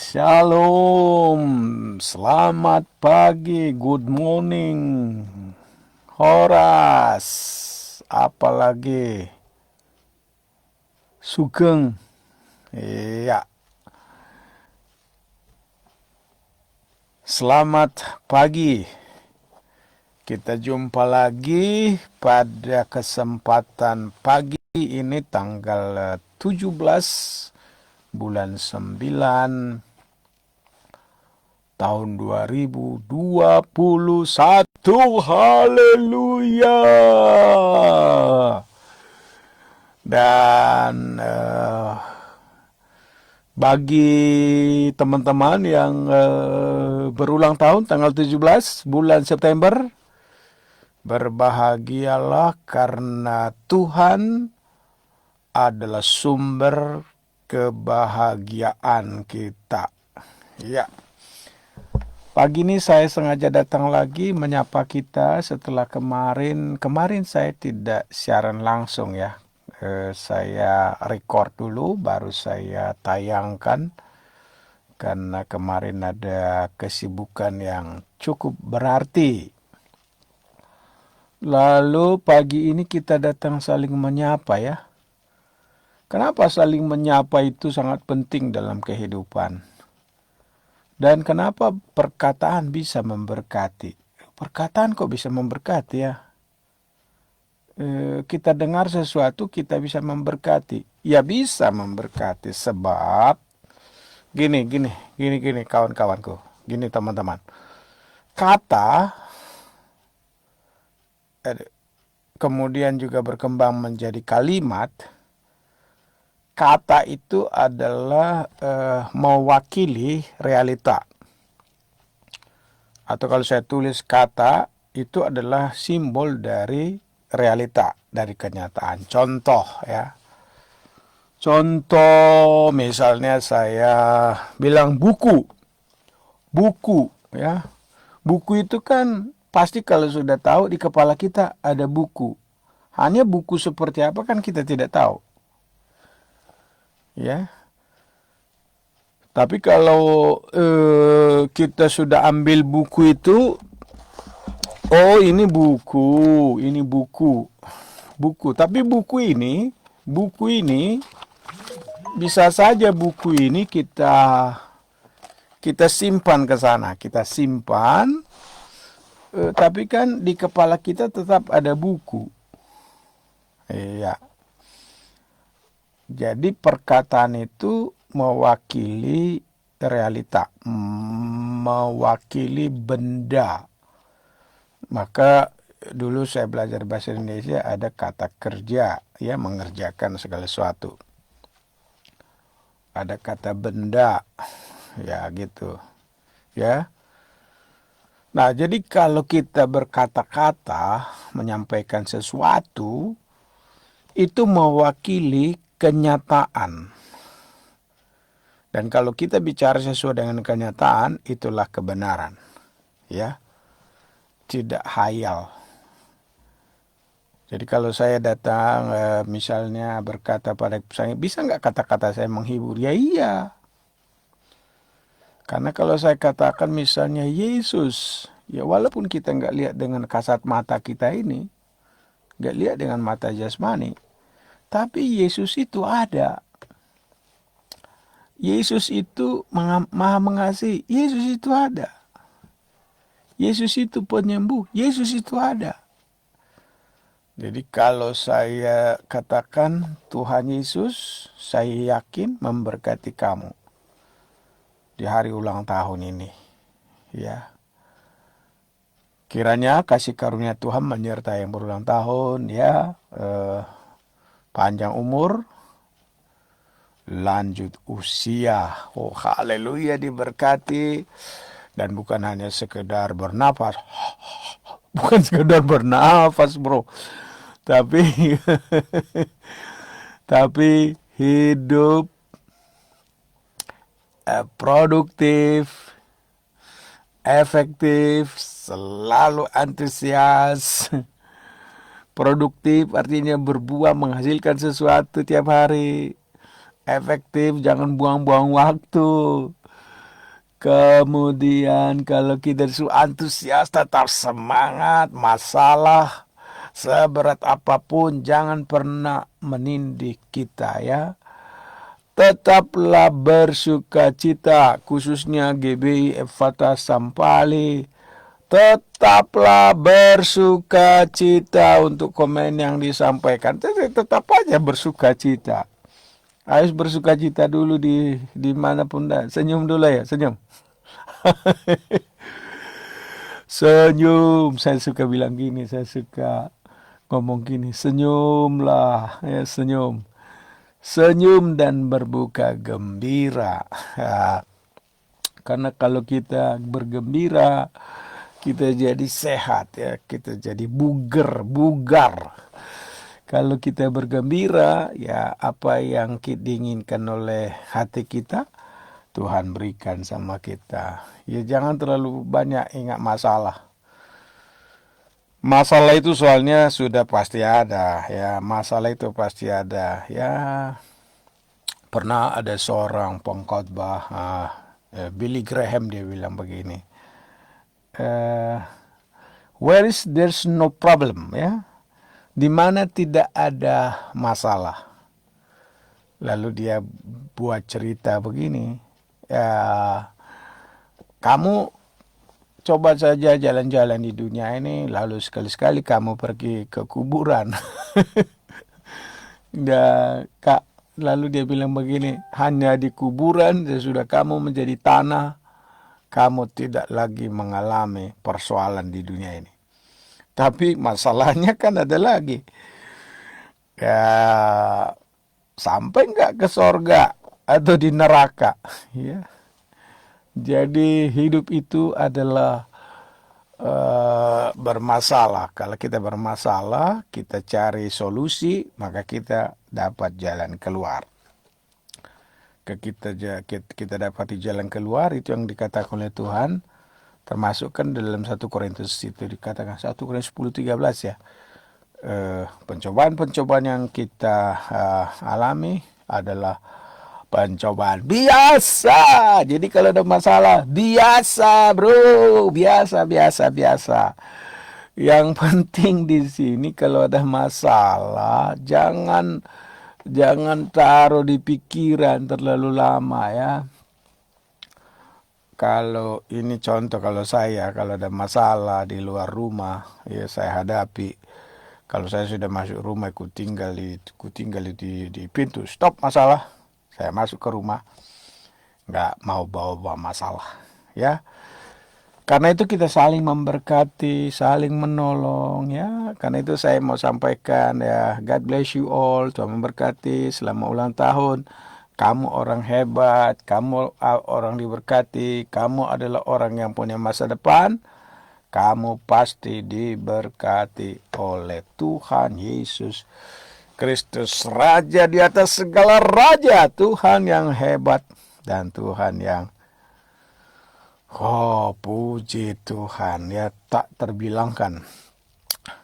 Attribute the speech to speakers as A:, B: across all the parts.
A: Shalom, selamat pagi, good morning, Horas, apalagi Sugeng, iya, selamat pagi. Kita jumpa lagi pada kesempatan pagi ini tanggal 17 bulan 9 tahun 2021. Haleluya. Dan bagi teman-teman yang berulang tahun tanggal 17 bulan September, berbahagialah karena Tuhan adalah sumber kebahagiaan kita. Ya. Pagi ini saya sengaja datang lagi menyapa kita setelah kemarin saya tidak siaran langsung ya. Saya record dulu baru saya tayangkan karena kemarin ada kesibukan yang cukup berarti. Lalu pagi ini kita datang saling menyapa ya. Kenapa saling menyapa itu sangat penting dalam kehidupan? Dan kenapa perkataan bisa memberkati? Perkataan kok bisa memberkati ya? Kita dengar sesuatu kita bisa memberkati. Ya bisa memberkati sebab gini kawan-kawanku. Gini teman-teman. Kata kemudian juga berkembang menjadi kalimat. Kata itu adalah mewakili realita. Atau kalau saya tulis kata, itu adalah simbol dari realita, dari kenyataan. Contoh ya. Contoh misalnya saya bilang buku. Buku ya. Buku itu kan pasti kalau sudah tahu di kepala kita ada buku. Hanya buku seperti apa kan kita tidak tahu. Ya. Tapi kalau kita sudah ambil buku itu, oh ini buku, buku. Tapi buku ini bisa saja buku ini kita simpan ke sana, kita simpan. Tapi kan di kepala kita tetap ada buku. Iya. Jadi perkataan itu mewakili realita, mewakili benda. Maka dulu saya belajar bahasa Indonesia ada kata kerja, ya mengerjakan segala sesuatu. Ada kata benda, ya gitu. Ya. Nah, jadi kalau kita berkata-kata menyampaikan sesuatu itu mewakili kenyataan. Dan kalau kita bicara sesuai dengan kenyataan, itulah kebenaran. Ya. Tidak hayal. Jadi kalau saya datang misalnya berkata pada saya, bisa nggak kata-kata saya menghibur? Ya iya. Karena kalau saya katakan misalnya Yesus, ya walaupun kita nggak lihat dengan kasat mata kita ini, nggak lihat dengan mata jasmani, tapi Yesus itu ada. Yesus itu maha mengasihi. Yesus itu ada. Yesus itu penyembuh. Yesus itu ada. Jadi kalau saya katakan Tuhan Yesus, saya yakin memberkati kamu di hari ulang tahun ini. Ya. Kiranya kasih karunia Tuhan menyertai yang berulang tahun ya. Panjang umur, lanjut usia. Oh haleluya, diberkati. Dan bukan hanya sekedar bernafas. Bukan sekedar bernafas bro. Tapi tapi hidup produktif, efektif, selalu antusias. Produktif artinya berbuah, menghasilkan sesuatu tiap hari. Efektif, jangan buang-buang waktu. Kemudian kalau kita disuruh antusias, tetap semangat, masalah seberat apapun jangan pernah menindih kita ya. Tetaplah bersukacita, khususnya GBI Effatah Sampali. Tetaplah bersukacita untuk komen yang disampaikan. Tetap aja bersukacita. Harus bersukacita dulu di manapun dah. Senyum dulu ya, senyum. Senyum. Saya suka bilang gini, saya suka ngomong gini. Senyumlah, ya senyum. Senyum dan berbuka gembira. Ya, karena kalau kita bergembira, kita jadi sehat ya, kita jadi bugar. Kalau kita bergembira, ya apa yang diinginkan oleh hati kita, Tuhan berikan sama kita. Ya jangan terlalu banyak ingat masalah. Masalah itu soalnya sudah pasti ada, ya masalah itu pasti ada. Ya pernah ada seorang pengkhotbah, Billy Graham, dia bilang begini, where is there's no problem, ya, di mana tidak ada masalah. Lalu dia buat cerita begini, ya, kamu coba saja jalan-jalan di dunia ini, lalu sekali-sekali kamu pergi ke kuburan. Lalu dia bilang begini, hanya di kuburan sesudah kamu menjadi tanah, kamu tidak lagi mengalami persoalan di dunia ini. Tapi masalahnya kan ada lagi. Ya, sampai nggak ke sorga atau di neraka. Ya. Jadi hidup itu adalah bermasalah. Kalau kita bermasalah, kita cari solusi, maka kita dapat jalan keluar. Kita dapat jalan keluar, itu yang dikatakan oleh Tuhan. Termasuk kan dalam 1 Korintus itu dikatakan 1 Korintus 10:13 ya. Pencobaan-pencobaan yang kita alami adalah pencobaan biasa. Jadi kalau ada masalah, biasa bro, biasa. Yang penting di sini kalau ada masalah, jangan taruh di pikiran terlalu lama ya. Kalau ini contoh, kalau ada masalah di luar rumah, ya saya hadapi. Kalau saya sudah masuk rumah, ku tinggal di pintu, stop masalah. Saya masuk ke rumah, nggak mau bawa masalah, ya. Karena itu kita saling memberkati, saling menolong, ya. Karena itu saya mau sampaikan, ya, God bless you all, Tuhan memberkati selama ulang tahun. Kamu orang hebat, kamu orang diberkati, kamu adalah orang yang punya masa depan. Kamu pasti diberkati oleh Tuhan Yesus Kristus, Raja di atas segala raja, Tuhan yang hebat dan Tuhan yang, puji Tuhan, ya, tak terbilangkan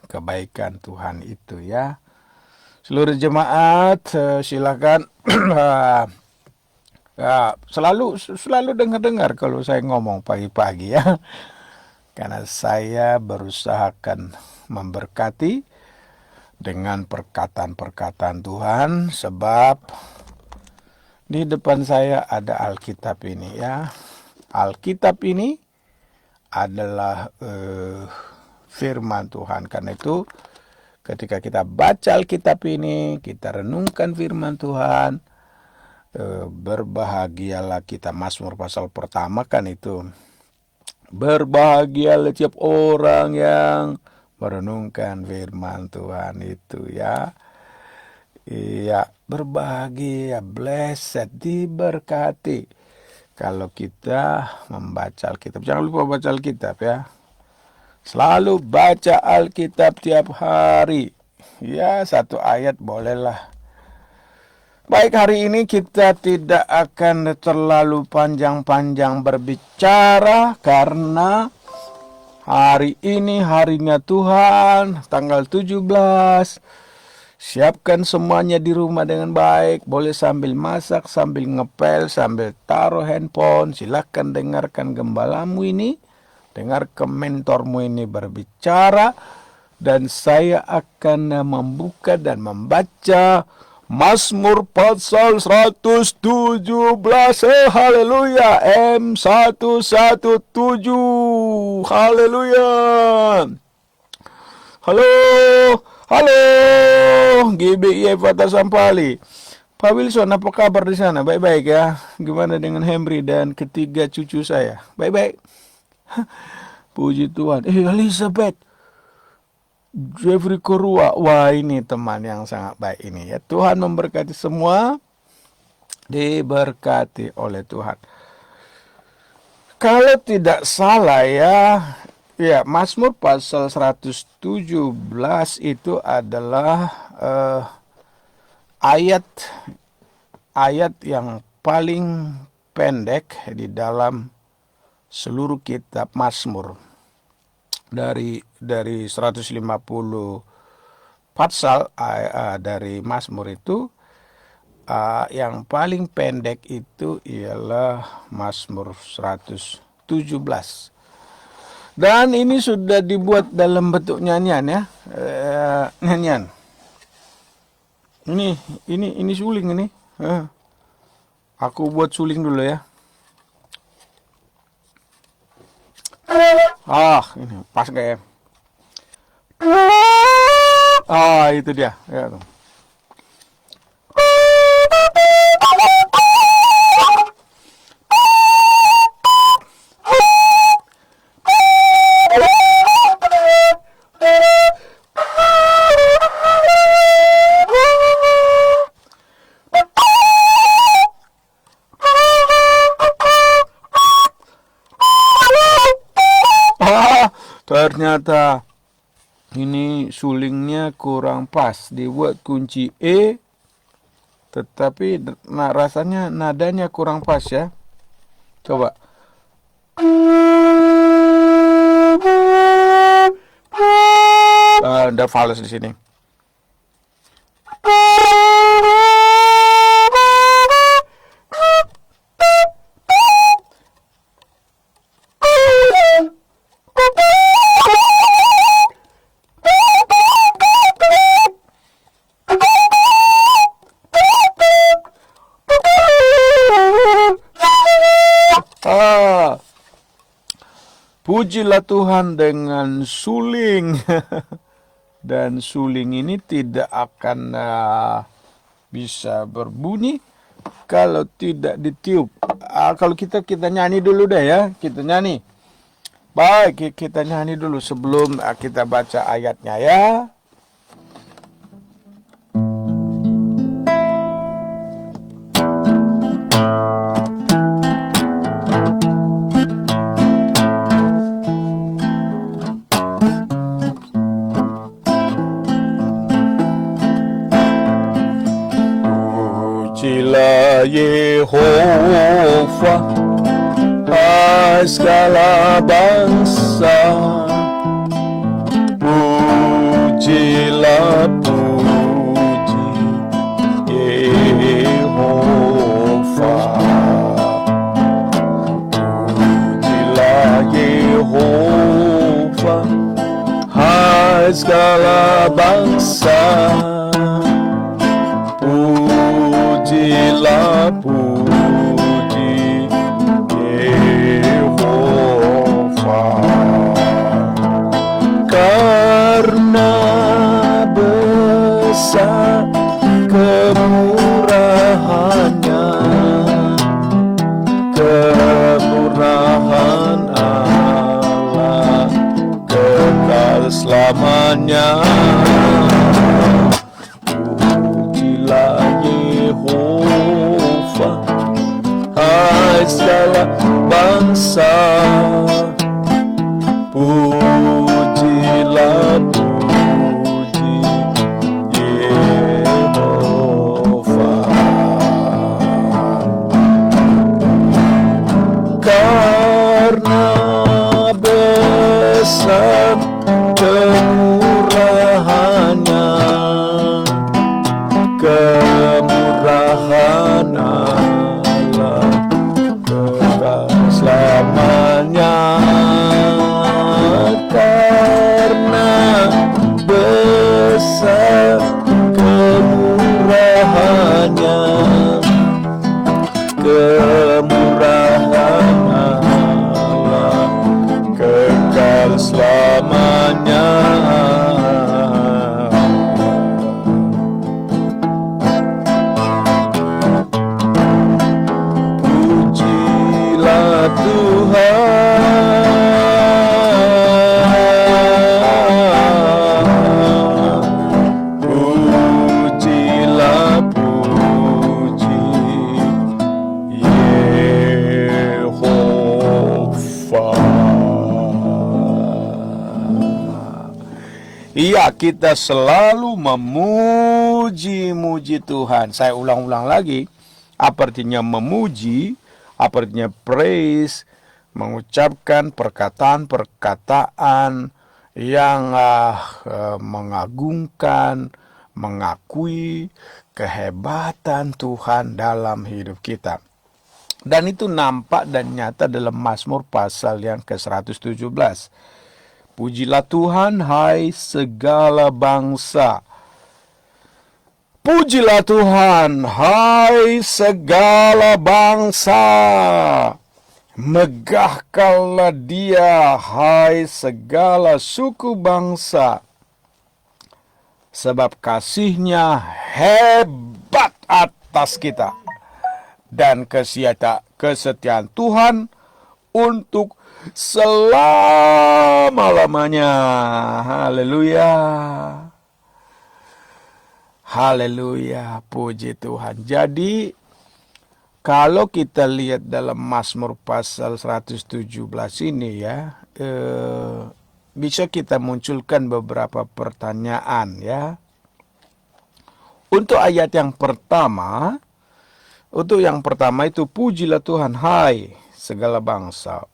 A: kebaikan Tuhan itu ya. Seluruh jemaat silakan ya, selalu dengar kalau saya ngomong pagi-pagi ya. Karena saya berusahakan memberkati dengan perkataan-perkataan Tuhan, sebab di depan saya ada Alkitab ini ya. Alkitab ini adalah firman Tuhan. Karena itu ketika kita baca Alkitab ini, kita renungkan firman Tuhan, berbahagialah kita. Mazmur pasal pertama kan itu, berbahagialah tiap orang yang merenungkan firman Tuhan itu ya. Iya, berbahagia, blessed, diberkati kalau kita membaca Alkitab. Jangan lupa baca Alkitab ya. Selalu baca Alkitab tiap hari. Ya, 1 ayat bolehlah. Baik, hari ini kita tidak akan terlalu panjang-panjang berbicara karena hari ini harinya Tuhan, tanggal 17. Siapkan semuanya di rumah dengan baik. Boleh sambil masak, sambil ngepel, sambil taruh handphone. Silakan dengarkan gembalamu ini. Dengarkan mentormu ini berbicara. Dan saya akan membuka dan membaca Mazmur pasal 117. Haleluya. M117. Haleluya. Halo. Halo, GBI Fata Sampali. Pak Wilson, apa kabar di sana? Baik-baik ya. Gimana dengan Henry dan ketiga cucu saya? Baik-baik. Puji Tuhan. Elizabeth, Jeffrey Korua. Wah, ini teman yang sangat baik ini ya. Tuhan memberkati semua. Diberkati oleh Tuhan. Kalau tidak salah ya, Mazmur pasal 117 itu adalah ayat yang paling pendek di dalam seluruh kitab Mazmur. Dari 150 pasal dari Mazmur itu, yang paling pendek itu ialah Mazmur 117. Dan ini sudah dibuat dalam bentuk nyanyian ya. Nyanyian. Ini suling ini. Aku buat suling dulu ya. Ini pas kayak. Itu dia. Ya tuh. Ternyata ini sulingnya kurang pas, dibuat kunci E, tetapi rasanya nadanya kurang pas ya. Coba. Ada fals di sini. Pujilah Tuhan dengan suling. Dan suling ini tidak akan bisa berbunyi kalau tidak ditiup. Kalau kita nyanyi dulu deh ya. Kita nyanyi. Baik, kita nyanyi dulu sebelum kita baca ayatnya ya. Pujilah Yehova, hai segala bangsa. Pujilah, puji Yehova. Pujilah Yehova, hai segala bangsa. Pujilah, puji Yehova, karena besar kemurahannya, kemurahan Allah kekal selamanya. Pujilah Yehova, kita selalu memuji-muji Tuhan. Saya ulang-ulang lagi, apa artinya memuji, apa artinya praise, mengucapkan perkataan-perkataan yang mengagungkan, mengakui kehebatan Tuhan dalam hidup kita. Dan itu nampak dan nyata dalam Mazmur pasal yang ke-117. Pujilah Tuhan, hai segala bangsa. Pujilah Tuhan, hai segala bangsa. Megahkanlah Dia, hai segala suku bangsa. Sebab kasih-Nya hebat atas kita. Dan kesetiaan Tuhan untuk selama-lamanya. Haleluya. Haleluya, puji Tuhan. Jadi kalau kita lihat dalam Mazmur pasal 117 ini ya, bisa kita munculkan beberapa pertanyaan ya. Untuk ayat yang pertama, itu pujilah Tuhan, hai segala bangsa.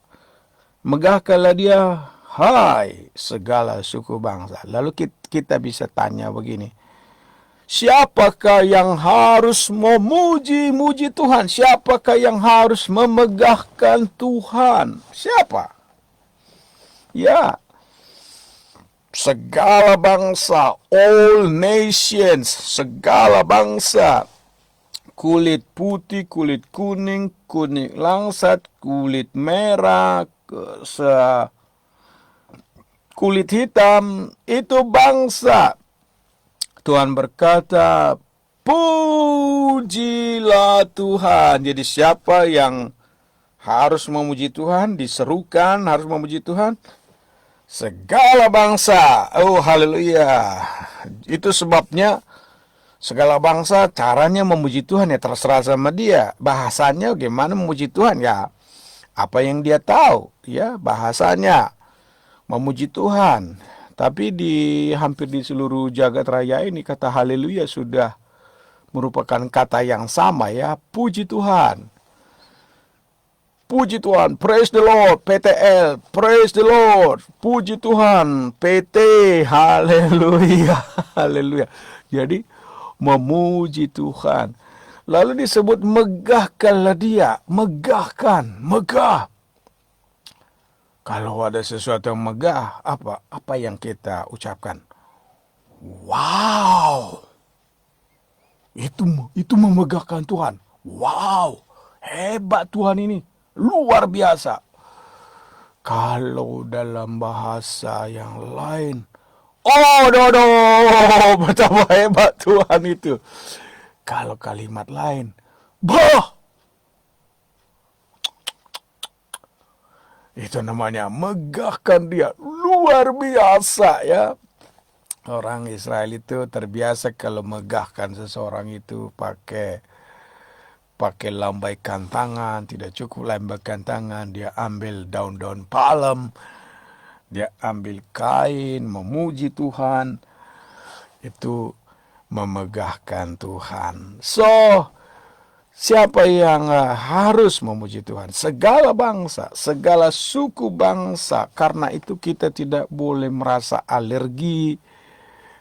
A: Megahkanlah Dia, hai segala suku bangsa. Lalu kita bisa tanya begini, siapakah yang harus memuji-muji Tuhan? Siapakah yang harus memegahkan Tuhan? Siapa? Ya, segala bangsa, all nations, segala bangsa. Kulit putih, kulit kuning, kuning langsat, kulit merah, kulit hitam, itu bangsa. Tuhan berkata, pujilah Tuhan. Jadi siapa yang harus memuji Tuhan, diserukan harus memuji Tuhan? Segala bangsa. Oh haleluya. Itu sebabnya segala bangsa caranya memuji Tuhan ya terserah sama dia. Bahasanya gimana memuji Tuhan ya, apa yang dia tahu ya, bahasanya memuji Tuhan. Tapi hampir di seluruh jagat raya ini kata haleluya sudah merupakan kata yang sama ya. Puji Tuhan. Puji Tuhan, praise the Lord, PTL, praise the Lord, puji Tuhan, PT, haleluya, haleluya. Jadi memuji Tuhan. Lalu disebut megahkanlah Dia, megahkan, megah. Kalau ada sesuatu yang megah, apa yang kita ucapkan? Wow. Itu memegahkan Tuhan. Wow, hebat Tuhan ini. Luar biasa. Kalau dalam bahasa yang lain, oh, betapa hebat Tuhan itu. Kalau kalimat lain, bah, itu namanya megahkan Dia. Luar biasa ya. Orang Israel itu terbiasa kalau megahkan seseorang itu pakai lambaikan tangan. Tidak cukup lambaikan tangan, dia ambil daun-daun palem, dia ambil kain, memuji Tuhan. Itu memegahkan Tuhan. So, siapa yang harus memuji Tuhan? Segala bangsa, segala suku bangsa. Karena itu kita tidak boleh merasa alergi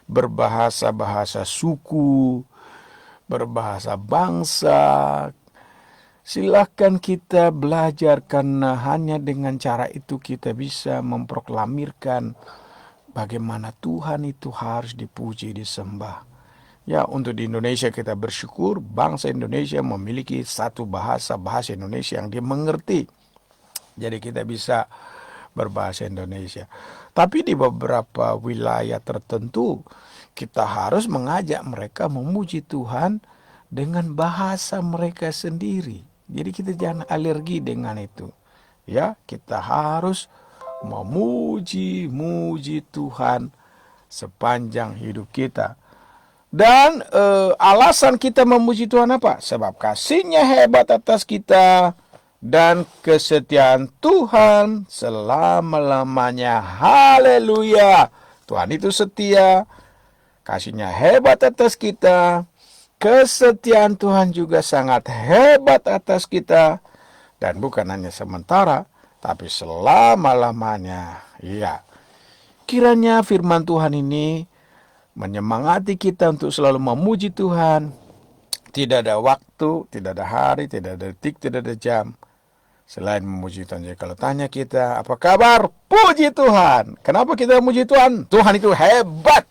A: berbahasa-bahasa suku, berbahasa bangsa. Silakan kita belajar, karena hanya dengan cara itu kita bisa memproklamirkan bagaimana Tuhan itu harus dipuji, disembah. Ya, untuk di Indonesia kita bersyukur bangsa Indonesia memiliki satu bahasa Indonesia yang dia mengerti. Jadi kita bisa berbahasa Indonesia. Tapi di beberapa wilayah tertentu kita harus mengajak mereka memuji Tuhan dengan bahasa mereka sendiri. Jadi kita jangan alergi dengan itu. Ya, kita harus memuji Tuhan sepanjang hidup kita. Dan alasan kita memuji Tuhan apa? Sebab kasih-Nya hebat atas kita dan kesetiaan Tuhan selama-lamanya. Haleluya. Tuhan itu setia. Kasih-Nya hebat atas kita. Kesetiaan Tuhan juga sangat hebat atas kita. Dan bukan hanya sementara, tapi selama-lamanya. Iya. Kiranya firman Tuhan ini menyemangati kita untuk selalu memuji Tuhan. Tidak ada waktu, tidak ada hari, tidak ada detik, tidak ada jam selain memuji Tuhan. Jadi kalau tanya kita, apa kabar? Puji Tuhan. Kenapa kita memuji Tuhan? Tuhan itu hebat.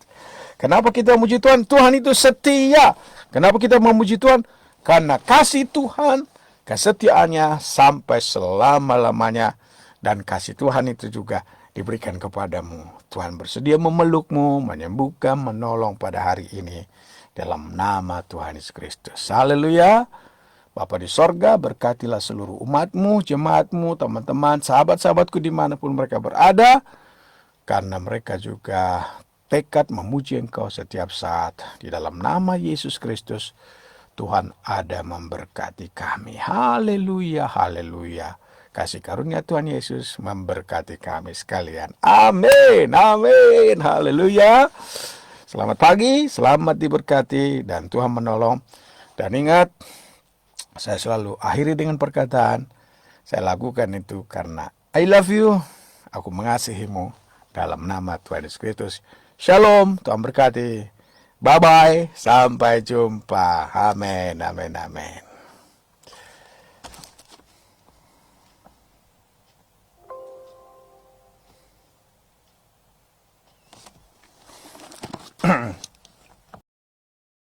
A: Kenapa kita memuji Tuhan? Tuhan itu setia. Kenapa kita memuji Tuhan? Karena kasih Tuhan, kesetiaannya sampai selama-lamanya. Dan kasih Tuhan itu juga diberikan kepadamu. Tuhan bersedia memelukmu, menyembuhkan, menolong pada hari ini. Dalam nama Tuhan Yesus Kristus. Haleluya. Bapa di sorga, berkatilah seluruh umatmu, jemaatmu, teman-teman, sahabat-sahabatku dimanapun mereka berada. Karena mereka juga tekad memuji Engkau setiap saat. Di dalam nama Yesus Kristus, Tuhan ada memberkati kami. Haleluya, haleluya. Kasih karunia Tuhan Yesus memberkati kami sekalian. Amin, amin, haleluya. Selamat pagi, selamat diberkati, dan Tuhan menolong. Dan ingat, saya selalu akhiri dengan perkataan, saya lakukan itu karena I love you, aku mengasihimu, dalam nama Tuhan Yesus Kristus. Shalom, Tuhan berkati. Bye-bye, sampai jumpa. Amin, amin, amin.